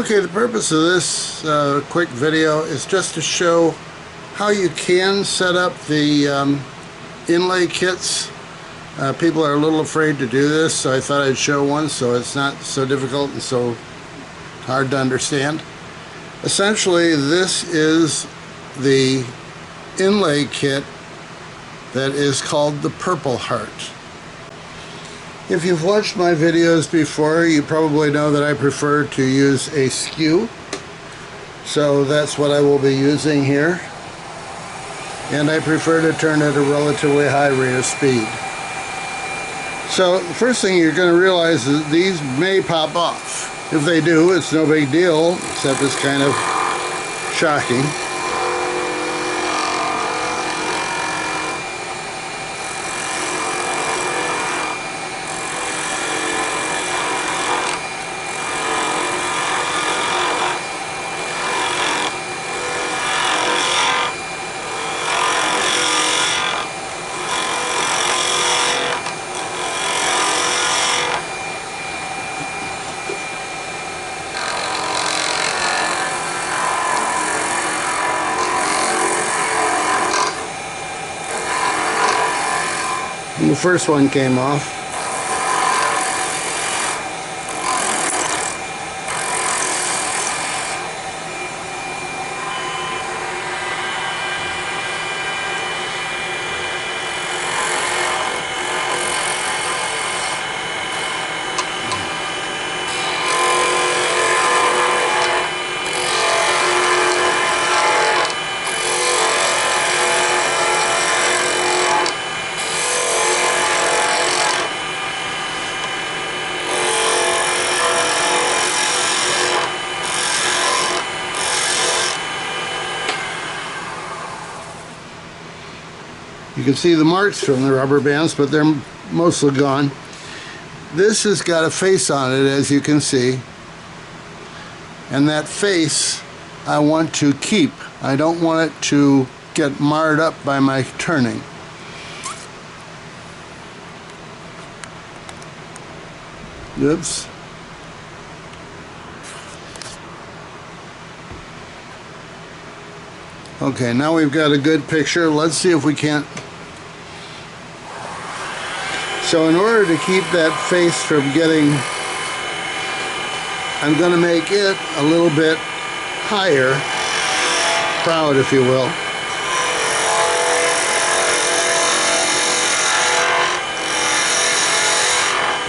Okay, the purpose of this quick video is just to show how you can set up the inlay kits. People are a little afraid to do this, so I thought I'd show one so it's not so difficult and so hard to understand. Essentially, this is the inlay kit that is called the Purple Heart. If you've watched my videos before, you probably know that I prefer to use a skew. So that's what I will be using here. And I prefer to turn at a relatively high rate of speed. So the first thing you're going to realize is these may pop off. If they do, it's no big deal, except it's kind of shocking. And the first one came off. You can see the marks from the rubber bands, but they're mostly gone. This has got a face on it, as you can see. And that face I want to keep. I don't want it to get marred up by my turning. Oops. Okay, now we've got a good picture. Let's see if we can't. So in order to keep that face from getting, I'm going to make it a little bit higher, proud if you will.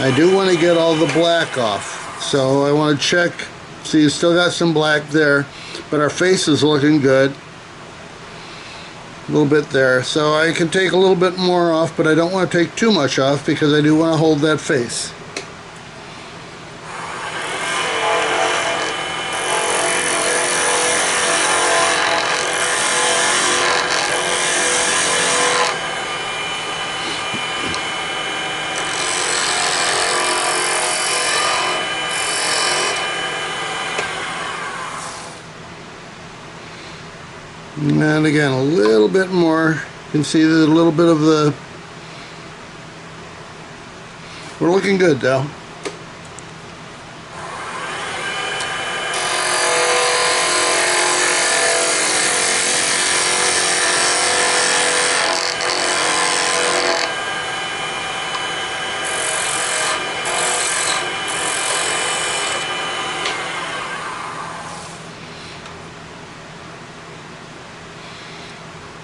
I do want to get all the black off, so I want to check. See, you still got some black there, but our face is looking good. A little bit there, so I can take a little bit more off, but I don't want to take too much off because I do want to hold that face. And again, a little bit more. You can see there's a little bit of the... We're looking good though.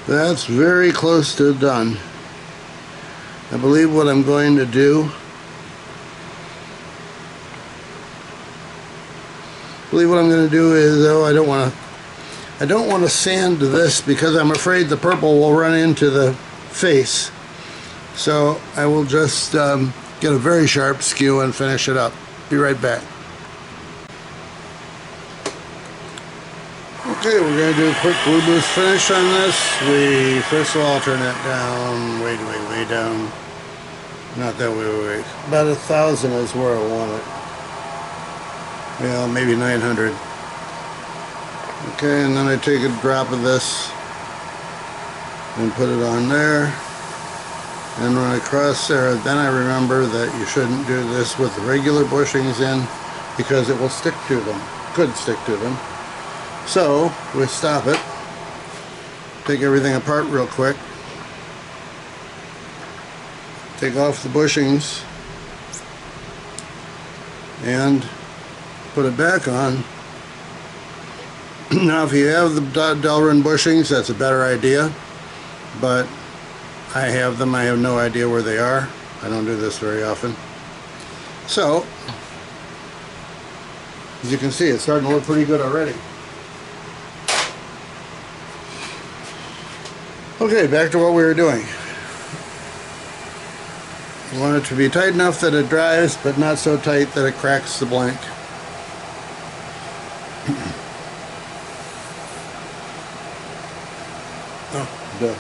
That's very close to done. I believe what I'm going to do, is, though, I don't want to sand this because I'm afraid the purple will run into the face. So I will just get a very sharp skew and finish it up. Be right back. Okay, we're going to do a quick GluBoost finish on this. We first of all turn it down, way down. Not that way. About 1,000 is where I want it. Well, maybe 900. Okay, and then I take a drop of this and put it on there. And when I cross there, then I remember that you shouldn't do this with the regular bushings in because it will stick to them. could stick to them. So we stop it, take everything apart real quick, take off the bushings, and put it back on. Now if you have the Delrin bushings, that's a better idea, but I have them. I have no idea where they are. I don't do this very often. So as you can see, it's starting to look pretty good already. Okay, back to what we were doing. You want it to be tight enough that it dries, but not so tight that it cracks the blank. Oh, duh.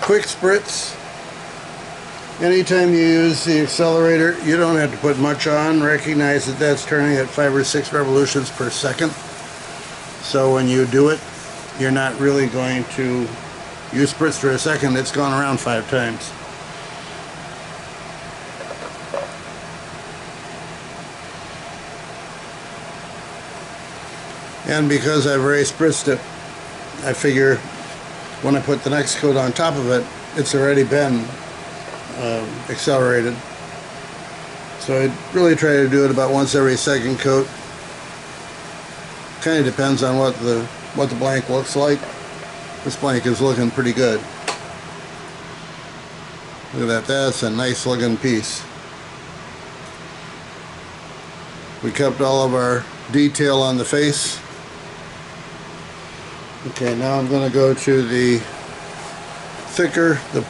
Quick spritz. Anytime you use the accelerator, you don't have to put much on. Recognize that that's turning at 5 or 6 revolutions per second. So when you do it, you're not really going to use spritz for a second. It's gone around 5 times. And because I've already spritzed it, I figure when I put the next coat on top of it, it's already been accelerated. So I really try to do it about once every second coat. Kind of depends on what the blank looks like. This blank is looking pretty good. Look at that, that's a nice looking piece. We kept all of our detail on the face. Okay, now I'm going to go to the thicker, the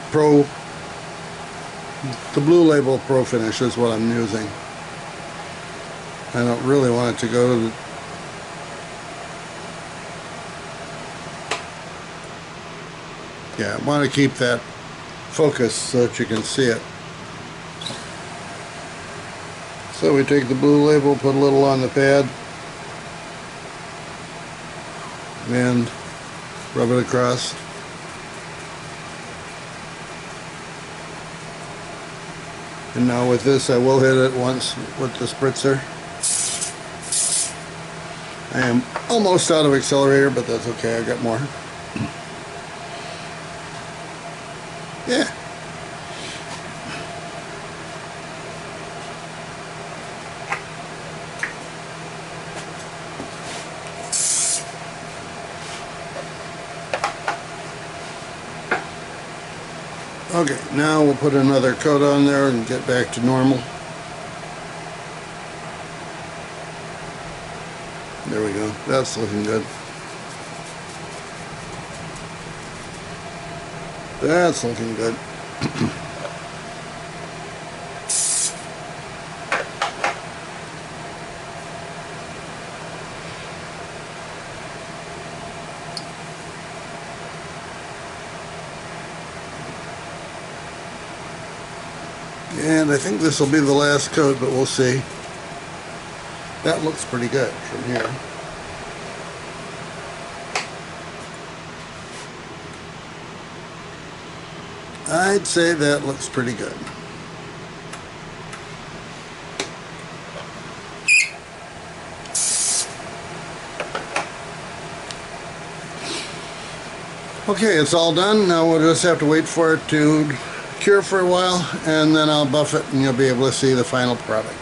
Blue Label Pro Finish is what I'm using. I don't really want it to go to the I want to keep that focus so that you can see it. So we take the Blue Label, put a little on the pad, and rub it across. And now with this, I will hit it once with the spritzer. I am almost out of accelerator, but that's okay, I've got more. Yeah. Okay, now we'll put another coat on there and get back to normal. There we go. That's looking good. That's looking good. And I think this will be the last coat, but we'll see. That looks pretty good from here. I'd say that looks pretty good. Okay, it's all done. Now we'll just have to wait for it to cure for a while, and then I'll buff it and you'll be able to see the final product.